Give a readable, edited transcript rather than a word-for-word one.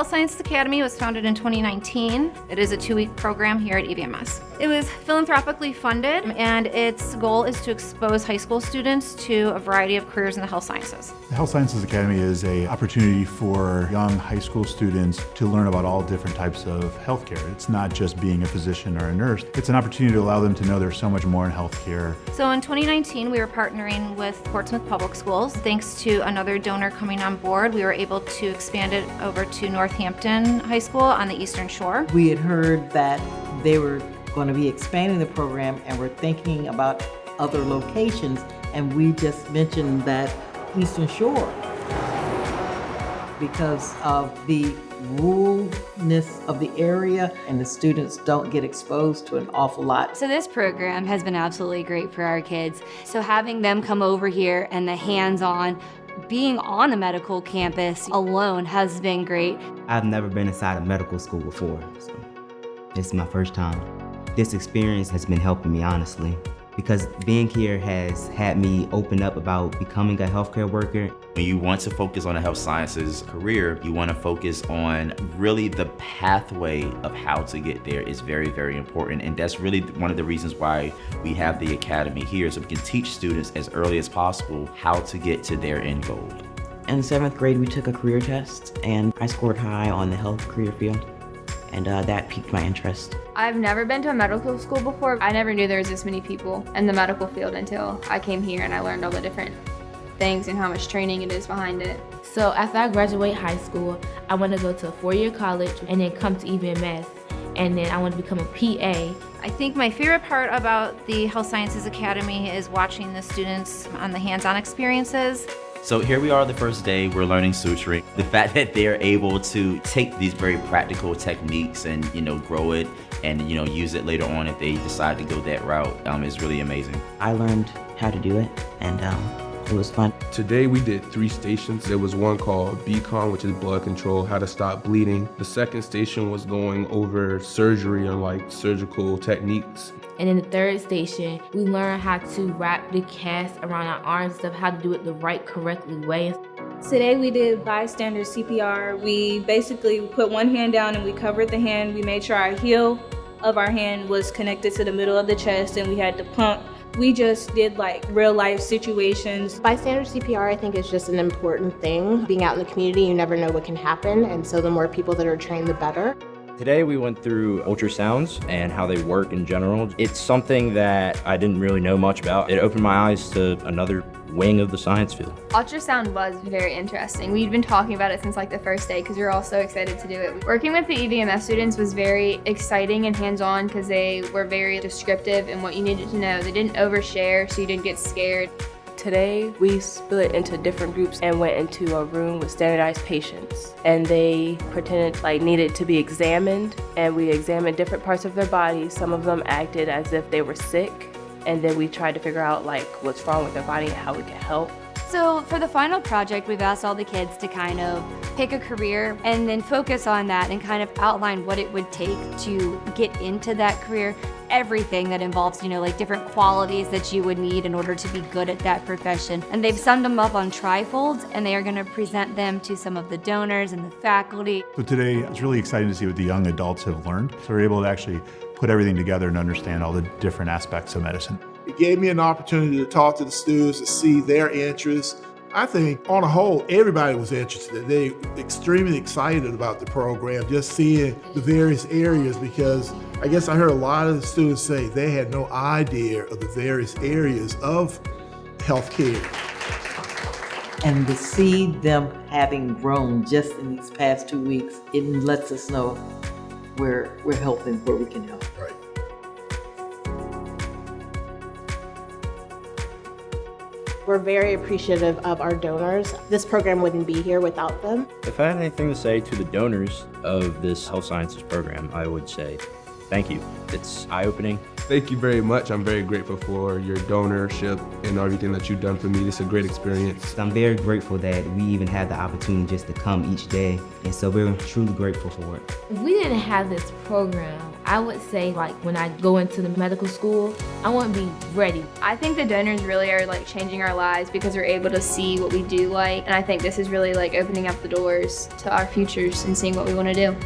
Health Sciences Academy was founded in 2019. It is a 2-week program here at EVMS. It was philanthropically funded, and its goal is to expose high school students to a variety of careers in the health sciences. The Health Sciences Academy is an opportunity for young high school students to learn about all different types of healthcare. It's not just being a physician or a nurse. It's an opportunity to allow them to know there's so much more in healthcare. So in 2019, we were partnering with Portsmouth Public Schools. Thanks to another donor coming on board, we were able to expand it over to Northampton High School on the Eastern Shore. We had heard that they were going to be expanding the program and we're thinking about other locations, and we just mentioned that Eastern Shore because of the ruralness of the area, and the students don't get exposed to an awful lot. So this program has been absolutely great for our kids. So having them come over here and the hands-on being on a medical campus alone has been great. I've never been inside a medical school before, so this is my first time. This experience has been helping me, honestly, because being here has had me open up about becoming a healthcare worker. When you want to focus on a health sciences career, you want to focus on really the pathway of how to get there is very, very important. And that's really one of the reasons why we have the academy here, so we can teach students as early as possible how to get to their end goal. In 7th grade, we took a career test, and I scored high on the health career field, and that piqued my interest. I've never been to a medical school before. I never knew there was this many people in the medical field until I came here and I learned all the different things and how much training it is behind it. So after I graduate high school, I want to go to a 4-year college and then come to EVMS, and then I want to become a PA. I think my favorite part about the Health Sciences Academy is watching the students on the hands-on experiences. So here we are the first day, we're learning suturing. The fact that they're able to take these very practical techniques and grow it and use it later on if they decide to go that route is really amazing. I learned how to do it, and it was fun. Today we did 3 stations. There was one called BCON, which is blood control, how to stop bleeding. The second station was going over surgery and surgical techniques. And in the 3rd station, we learn how to wrap the cast around our arms and stuff, how to do it the right, correctly way. Today we did bystander CPR. We basically put one hand down and we covered the hand. We made sure our heel of our hand was connected to the middle of the chest, and we had to pump. We just did real life situations. Bystander CPR, I think, is just an important thing. Being out in the community, you never know what can happen, and so the more people that are trained, the better. Today we went through ultrasounds and how they work in general. It's something that I didn't really know much about. It opened my eyes to another wing of the science field. Ultrasound was very interesting. We'd been talking about it since the first day because we were all so excited to do it. Working with the EVMS students was very exciting and hands-on because they were very descriptive in what you needed to know. They didn't overshare, so you didn't get scared. Today, we split into different groups and went into a room with standardized patients. And they pretended needed to be examined, and we examined different parts of their body. Some of them acted as if they were sick, and then we tried to figure out what's wrong with their body and how we could help. So for the final project, we've asked all the kids to kind of pick a career and then focus on that and kind of outline what it would take to get into that career. Everything that involves, different qualities that you would need in order to be good at that profession. And they've summed them up on trifolds, and they are going to present them to some of the donors and the faculty. So today, it's really exciting to see what the young adults have learned. So we're able to actually put everything together and understand all the different aspects of medicine. It gave me an opportunity to talk to the students, to see their interests. I think on a whole, everybody was interested. They were extremely excited about the program, just seeing the various areas, because I guess I heard a lot of the students say they had no idea of the various areas of healthcare. And to see them having grown just in these past 2 weeks, it lets us know where we're helping, where we can help. Right. We're very appreciative of our donors. This program wouldn't be here without them. If I had anything to say to the donors of this health sciences program, I would say thank you. It's eye-opening. Thank you very much. I'm very grateful for your donorship and everything that you've done for me. It's a great experience. I'm very grateful that we even had the opportunity just to come each day, and so we're truly grateful for it. If we didn't have this program, I would say like when I go into the medical school, I want to be ready. I think the donors really are like changing our lives because we're able to see what we do like, and I think this is really like opening up the doors to our futures and seeing what we want to do.